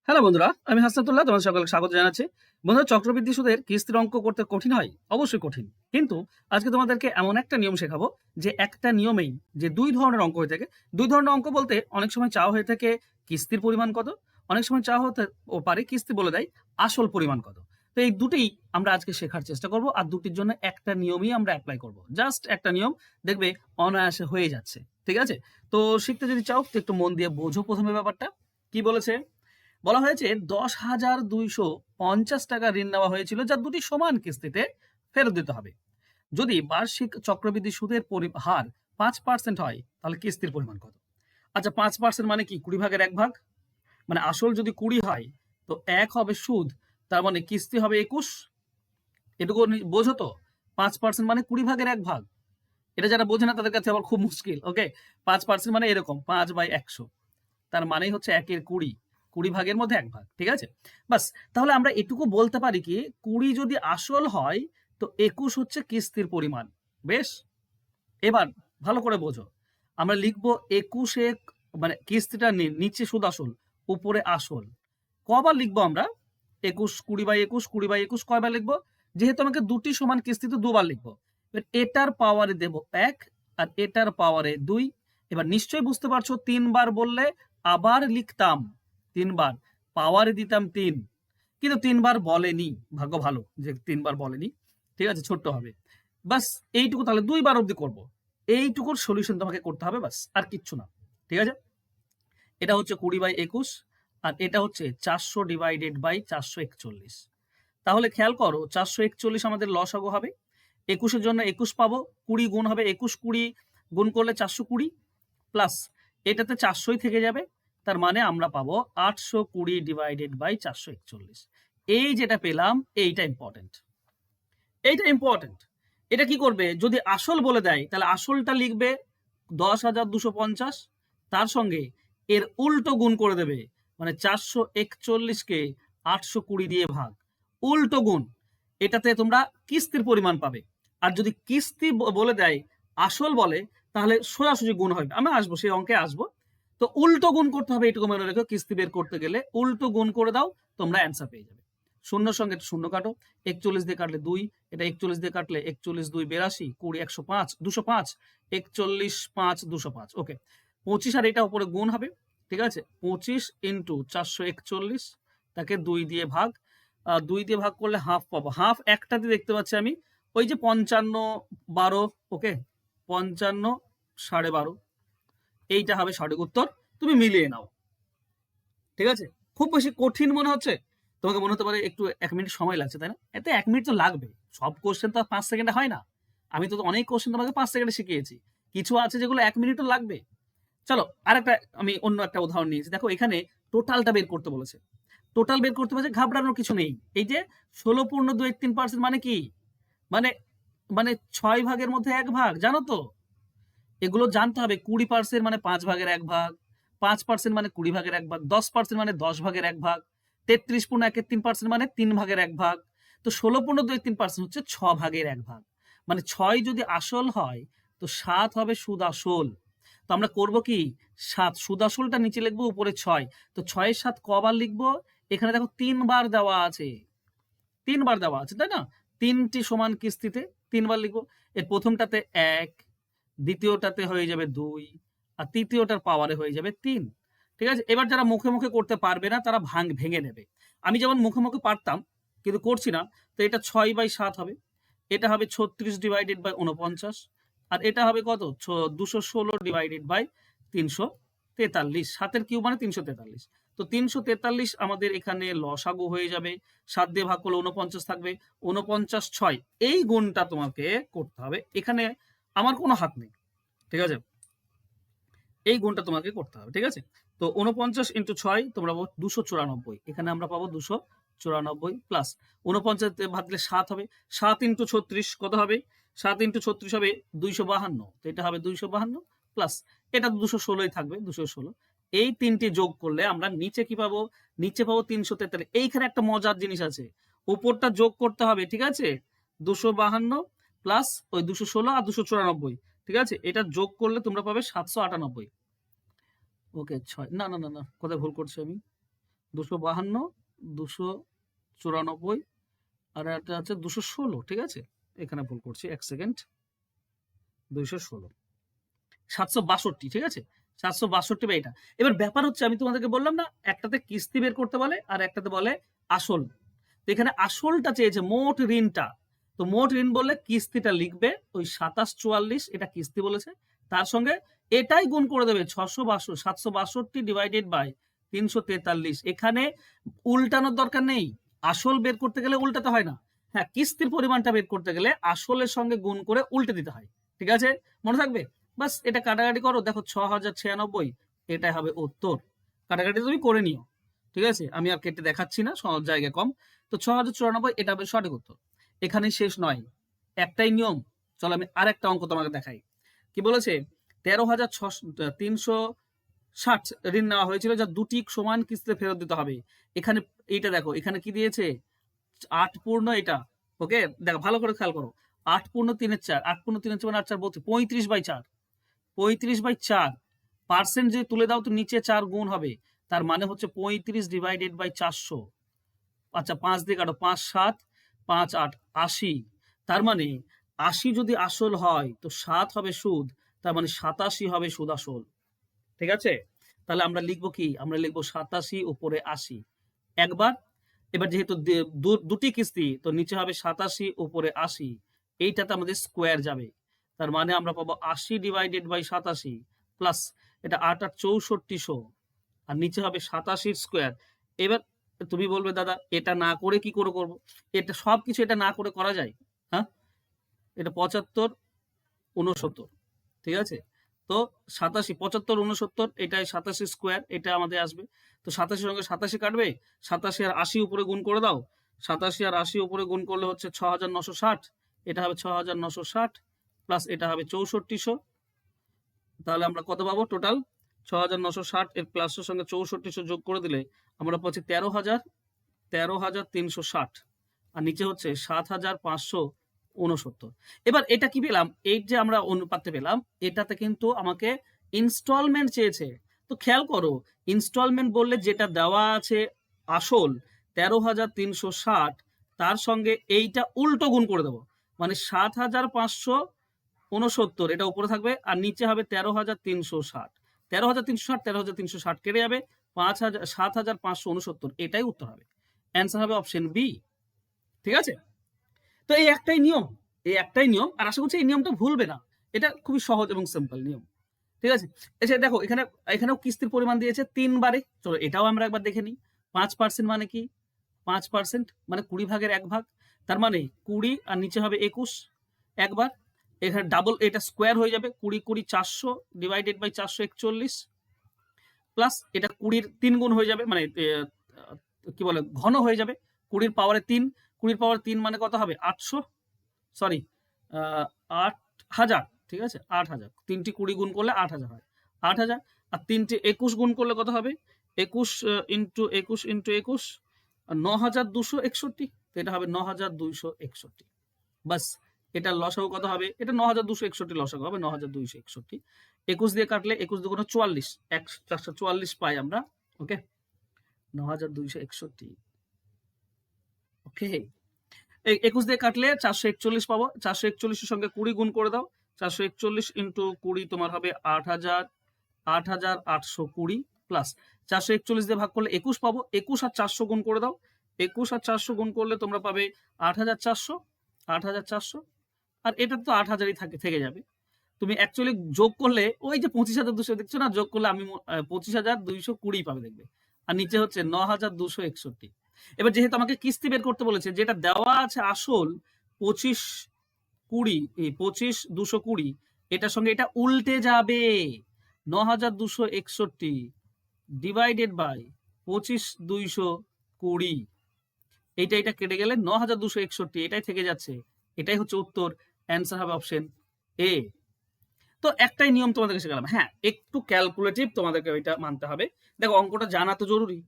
Hello বন্ধুরা, আমি হাসনাতুল্লাহ তোমাদের সকলকে স্বাগত জানাচ্ছি। বন্ধুরা, চক্রবৃদ্ধি সুদের কিস্তির অঙ্ক করতে কঠিন হয়? অবশ্যই কঠিন। কিন্তু আজকে তোমাদেরকে এমন একটা নিয়ম শেখাবো যে একটা নিয়মেই যে দুই ধরনের অঙ্ক হয়ে থাকে। দুই ধরনের অঙ্ক বলতে অনেক সময় চাওয়া হয়ে থাকে কিস্তির পরিমাণ কত, অনেক সময় চাওয়া হতে ও পারে কিস্তি বলে দেয় আসল পরিমাণ কত। তো এই দুটোই আমরা আজকে শেখার চেষ্টা করব, আর দুটির জন্য একটা নিয়মই আমরা অ্যাপ্লাই করব। জাস্ট একটা নিয়ম, দেখবে অনায়াসে হয়ে যাচ্ছে। ঠিক আছে? তো শিখতে যদি চাও তো একটু মন দিয়ে বোঝো প্রথমে ব্যাপারটা কি বলেছে। বলা হয়েছে 10,250 টাকা ঋণ নেওয়া হয়েছিল, যা দুটি সমান কিস্তিতে ফেরত দিতে হবে। যদি বার্ষিক চক্রবৃদ্ধি সুদের হার 5% হয়, তাহলে কিস্তির পরিমাণ কত? আচ্ছা, 5% মানে কি? 20 ভাগের 1 ভাগ। মানে আসল যদি 20 হয়, তো 1 হবে সুদ, তার মানে কিস্তি হবে 21। এটুকু বোঝো তো? 5% মানে 20 ভাগের 1 ভাগ। এটা যারা বোঝে না তাদের কাছে আবার খুব মুশকিল। ওকে, 5% মানে এরকম 5/100, তার মানেই হচ্ছে 1/20, 20 ভাগের মধ্যে 1 ভাগ। ঠিক আছে? বাস, তাহলে আমরা এটুকু বলতে পারি কি, 20 যদি আসল হয় তো 21 হচ্ছে কিস্তির পরিমাণ। বেশ, এবার ভালো করে বোঝো। আমরা লিখবো 21 মানে কিস্তিটা নিচে সুদ আসল, উপরে আসল। কবার লিখবো আমরা? 21, 20/21, 20/21 কয়বার লিখবো? যেহেতু আমাকে দুটি সমান কিস্তিতে দুবার লিখবো। এবার এটার পাওয়ারে দেব 1 আর এটার পাওয়ারে 2। এবার নিশ্চয়ই বুঝতে পারছো, 3 বার বললে আবার লিখতাম 3 বার, পাওয়ারে দিতাম 3, কিন্তু 3 বার বলেনি। ভাগ্য ভালো যে 3 বার বলেনি। ঠিক আছে, ছোট্ট হবে। বাস, এইটুকু তাহলে 2 বার অবধি করবো। এইটুকুর সলিউশন তোমাকে করতে হবে, বাস, আর কিচ্ছু না। ঠিক আছে? এটা হচ্ছে 20/21, আর এটা হচ্ছে 400/441। তাহলে খেয়াল করো, 441 আমাদের লসাগু হবে। 21-এর জন্য 21 পাবো, 20 গুণ হবে, 21-20 গুণ করলে 420, প্লাস এটাতে 400ই থেকে যাবে। তার মানে আমরা পাবো 820/441। এই যেটা পেলাম, এইটা ইম্পর্টেন্ট। এইটা ইম্পর্টেন্ট। এটা কি করবে? যদি আসল বলে দেয় তাহলে আসলটা লিখবে 10,250, তার সঙ্গে এর উল্টো গুণ করে দেবে। মানে 441-কে 820 দিয়ে ভাগ, উল্টো গুণ। এটাতে তোমরা কিস্তির পরিমাণ পাবে। আর যদি কিস্তি বলে দেয় আসল বলে, তাহলে সোজাসুজি গুণ হবে। আমি আসবো, সেই অঙ্কে আসবো। তো উল্টো গুণ করতে হবে, এটুকু মনে রেখো। কিস্তি বের করতে গেলে উল্টো গুণ করে দাও, তোমরা অ্যান্সার পেয়ে যাবে। শূন্যর সঙ্গে শূন্য কাটো, 41 দিয়ে কাটলে 2, এটা 41 দিয়ে কাটলে 41 2 82, 20 105 205, 41 5 205। ওকে, 25 আর এটা উপরে গুণ হবে। ঠিক আছে, 25 ইন্টু 441, তাকে 2 দিয়ে ভাগ। 2 দিয়ে ভাগ করলে হাফ পাবো। হাফ একটাতে দেখতে পাচ্ছি আমি, ওই যে 55/12। ওকে, 55 12.5, এইটা হবে সঠিক উত্তর। তুমি মিলিয়ে নাও। ঠিক আছে? খুব বেশি কঠিন মনে হচ্ছে? তোমাকে মনে হতে পারে একটু 1 মিনিট সময় লাগছে, তাই না? এতে 1 মিনিট তো লাগবে। সব কোশ্চেন তো আর 5 সেকেন্ডে হয় না। আমি তো অনেক কোশ্চেন তোমাকে 5 সেকেন্ডে শিখিয়েছি। কিছু আছে যেগুলো 1 মিনিটও লাগবে। চলো, আরেকটা আমি অন্য একটা উদাহরণ নিয়েছি। দেখো, এখানে টোটালটা বের করতে বলেছে। টোটাল বের করতে বলেছে, ঘাবড়ানোর কিছু নেই। এই যে 16.213% মানে কি? মানে মানে 6 ভাগের মধ্যে 1 ভাগ, জানো তো? এগুলো জানতে হবে। 20% মানে 5 ভাগের 1 ভাগ, 5% মানে 20 ভাগের 1 ভাগ, 10% মানে 10 ভাগের 1 ভাগ, 33.113% মানে 3 ভাগের 1 ভাগ। তো 16.213% হচ্ছে 6 ভাগের 1 ভাগ। মানে 6 যদি আসল হয়, তো 7 হবে সুদ আসল। তো আমরা করব কি, 7 সুদ আসলটা নিচে লিখবো, উপরে 6। তো 6-এর 7 কবার লিখবো? এখানে দেখো 3 বার দেওয়া আছে। 3 বার দেওয়া আছে, তাই না? 3টি সমান কিস্তিতে 3 বার লিখবো। এর প্রথমটাতে 1, দ্বিতীয়টাতে হয়ে যাবে 2, আর তৃতীয়টার পাওয়ারে হয়ে যাবে 3। ঠিক আছে? এবার যারা মুখে মুখে করতে পারবে না, তারা ভেঙে নেবে। আমি যেমন মুখে মুখে পারতাম, কিন্তু করছি না। তো এটা 6/7 হবে, এটা হবে 36/49, আর এটা হবে কত? 216/343। 7-এর কিউব মানে 343। তো 343 আমাদের এখানে লসাগু হয়ে যাবে। 7 দিয়ে ভাগ করলে 49 থাকবে। 49/6, এই গুণটা তোমাকে করতে হবে। এখানে আমার কোনো হাত নেই। ঠিক আছে? এই গুণটা তোমাকে করতে হবে। ঠিক আছে? তো 49 × 6 তোমরা পাবো 294। এখানে আমরা পাবো 294, প্লাস 49 ভাগলে 7 হবে। 7 × 36 কত হবে? 7 × 36 হবে 252। তো এটা হবে 252, প্লাস এটা 216ই থাকবে, 216। এই তিনটি যোগ করলে আমরা নিচে কি পাবো? নিচে পাবো 343। এইখানে একটা মজার জিনিস আছে, উপরটা যোগ করতে হবে। ঠিক আছে? 252 প্লাস ওই 216 আর 294। ঠিক আছে? এটা যোগ করলে তোমরা পাবে 798। ওকে, 6, না না না না, কোথায় ভুল করছি আমি? 252, 294, আর একটা আছে 216, ঠিক আছে, এখানে ভুল করছি, 1 সেকেন্ড, 216, 762, ঠিক আছে, 762 বা এটা। এবার ব্যাপার হচ্ছে, আমি তোমাদেরকে বললাম না, একটাতে কিস্তি বের করতে বলে আর একটাতে বলে আসল। তো এখানে আসলটা চেয়েছে, মোট ঋণটা। তো মোট ঋণ বললে কিস্তিটা লিখবে ওই 2744, এটা কিস্তি বলেছে, তার সঙ্গে এটাই গুণ করে দেবে 762 ডিভাইডেড বাই 343। এখানে উল্টানোর দরকার নেই, আসল বের করতে গেলে উল্টাতে হয় না। হ্যাঁ, কিস্তির পরিমাণটা বের করতে গেলে আসলের সঙ্গে গুণ করে উল্টে দিতে হয়, ঠিক আছে, মনে থাকবে। বাস এটা কাটাকাটি করো, দেখো 6096, এটাই হবে উত্তর। কাটাকাটি তুমি করে নিও, ঠিক আছে, আমি আর কেটে দেখাচ্ছি না, সহজ জায়গা কম। তো 6094, এটা হবে সঠিক উত্তর। এখানেই শেষ নয়, একটাই নিয়ম। চলো আমি আর একটা অঙ্ক তোমাকে দেখাই। কি বলেছে, 13,360 ঋণ নেওয়া হয়েছিল, যা দুটি সমান কিস্তিতে ফেরত দিতে হবে। এখানে এইটা দেখো, এখানে কি দিয়েছে, 8 পূর্ণ এটা, ওকে, দেখো ভালো করে খেয়াল করো, 8 পূর্ণ 3/4, 8 পূর্ণ 3/4 মানে 8 4 32, 35/4, 35/4 পার্সেন্ট যদি তুলে দাও তো নিচে 4 গুণ হবে, তার মানে হচ্ছে 35 ডিভাইডেড বাই 400। আচ্ছা 5 দিয়ে কাটো, 5 7 5 8 80, তার মানে 80 যদি আসল হয় তো 7 হবে সুদ, তার মানে 87 হবে সুদ আসল, ঠিক আছে। তাহলে আমরা লিখবো কি, আমরা লিখবো 87 উপরে 80 একবার। এবার যেহেতু দুটি কিস্তি, তো নিচে হবে 87 উপরে 80, এইটাতে আমাদের স্কোয়ার যাবে, তার মানে আমরা পাবো 80 ডিভাইডেড বাই 87 প্লাস এটা 8 8 6400, আর নিচে হবে 87 স্কোয়ার। এবার তুমি বলবে দাদা এটা না করে কি করে করবো, এটা সবকিছু এটা না করে করা যায়, হ্যাঁ, এটা 75 69, ঠিক আছে। তো 87 75 69, এটাই 87 স্কোয়ার, এটা আমাদের আসবে। তো 87 সঙ্গে 87 কাটবে, 87 আর 80 উপরে গুণ করে দাও, 87 আর 80 উপরে গুণ করলে হচ্ছে 6960, এটা হবে 6960 প্লাস এটা হবে 6400। তাহলে আমরা কত পাবো টোটাল, 6960 এর প্লাসের সঙ্গে 6400 যোগ করে দিলে আমরা পাচ্ছি 13,360, আর নিচে হচ্ছে 7,569। এবার এটা কি পেলাম, এই যে আমরা অনুপাতে পেলাম, এটাতে কিন্তু আমাকে ইনস্টলমেন্ট চেয়েছে। তো খেয়াল করো, ইনস্টলমেন্ট বললে যেটা দেওয়া আছে আসল 13,360, তার সঙ্গে এইটা উল্টো গুণ করে দেবো, মানে 7,569, এটা উপরে থাকবে আর নিচে হবে 13,360, 13,360 13,360 কেটে যাবে, 7,569, এটাই উত্তর হবে, অ্যান্সার হবে অপশন বি, ঠিক আছে। তো এই একটাই নিয়ম, এই একটাই নিয়ম, আর আশা করছি এই নিয়মটা ভুলবে না, এটা খুবই সহজ এবং সিম্পল নিয়ম, ঠিক আছে। এসে দেখো এখানে, এখানেও কিস্তির পরিমাণ দিয়েছে 3 বারে, চলো এটাও আমরা একবার দেখে নিই। 5% মানে কি, 5% মানে 20 ভাগের 1 ভাগ, তার মানে 20 আর নিচে হবে 21 একবার, এখানে ডাবল, এটা স্কোয়ার হয়ে যাবে, 20 20 400 ডিভাইডেড বাই 441 প্লাস এটা 20 3 গুণ হয়ে যাবে, মানে কি বলে ঘন হয়ে যাবে, 20 পাওয়ারে 3, 20 পাওয়ার 3 মানে কত হবে 800, সরি 8000, ঠিক আছে, 8000, 3টি 20 গুণ করলে 8000 হয়, 8000, আর 3টি 21 গুণ করলে কত হবে, 21 ইন্টু 21 ইন্টু 21, 9261, তো এটা হবে 9261। বাস, এটা লসাগু কত হবে, এটা 9261 লসাগু হবে, 9261, 21 দিয়ে কাটলে 21 দুগুণ 44, 444 পাই আমরা, ওকে, 9261, ওকে। এই 21 দিয়ে কাটলে 441 পাবো, 441 এর সঙ্গে 20 গুণ করে দাও, 441 ইন্টু 20 তোমার হবে 8820 প্লাস 441 দিয়ে ভাগ করলে 21 পাবো, 21 আর 400 গুণ করে দাও, 21 আর 400 গুণ করলে তোমরা পাবে 8400, 8400, আর এটা তো 8000ই থেকে যাবে। তুমি অ্যাকচুয়ালি যোগ করলে ওই যে 25,200 দেখছো না, যোগ করলে আমি 25,220 পাবে দেখবে, আর নিচে হচ্ছে 9,261। এবার যেহেতু আমাকে কিস্তি বের করতে বলেছে, যেটা দেওয়া আছে আসল 25,220, এটার সঙ্গে এটা উল্টে যাবে, 9,261 ডিভাইডেড বাই 25,220, এটা কেটে গেলে 9,261, এটাই থেকে যাচ্ছে, এটাই হচ্ছে উত্তর, অ্যান্সার হবে অপশন এ। তো একটাই নিয়ম তোমাদেরকে শেখালাম, হ্যাঁ একটু ক্যালকুলেটিভ তোমাদেরকে ওইটা মানতে হবে। দেখো অঙ্কটা জানা তো জরুরি,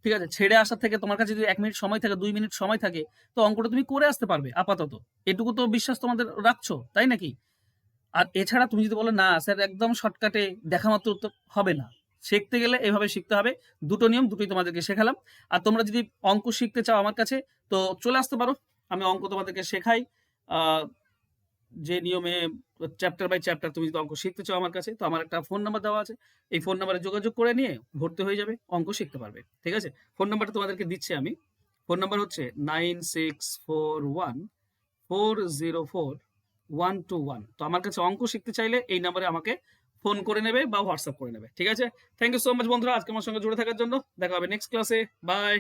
ঠিক আছে, ছেড়ে আসার থেকে তোমার কাছে যদি 1 মিনিট সময় থাকে, 2 মিনিট সময় থাকে, তো অঙ্কটা তুমি করে আসতে পারবে আপাতত, এটুকু তো বিশ্বাস তোমাদের রাখছো, তাই নাকি। আর এছাড়া তুমি যদি বলো না স্যার একদম শর্টকাটে দেখা মাত্র উত্তর, হবে না, শিখতে গেলে এভাবে শিখতে হবে। দুটো নিয়ম, দুটোই তোমাদেরকে শেখালাম। আর তোমরা যদি অঙ্ক শিখতে চাও আমার কাছে, তো চলে আসতে পারো। আমি অঙ্ক তোমাদেরকে শেখাই। যে নিয়মে চ্যাপ্টার বাই চ্যাপ্টার তুমি যদি অঙ্ক শিখতে চাও আমার কাছে, তো আমার একটা ফোন নাম্বার দেওয়া আছে। এই ফোন নাম্বারে যোগাযোগ করে নিয়ে ভর্তি হয়ে যাবে, অঙ্ক শিখতে পারবে। ঠিক আছে? ফোন নাম্বারটা তোমাদেরকে দিচ্ছি আমি। ফোন নাম্বার হচ্ছে 9641404121। তো আমার কাছে অঙ্ক শিখতে চাইলে এই নাম্বারে আমাকে ফোন করে নেবে বা হোয়াটসঅ্যাপ করে নেবে। ঠিক আছে? থ্যাংক ইউ সো মাচ বন্ধুরা, আজকে আমার সঙ্গে জুড়ে থাকার জন্য। দেখা হবে নেক্সট ক্লাসে। বাই।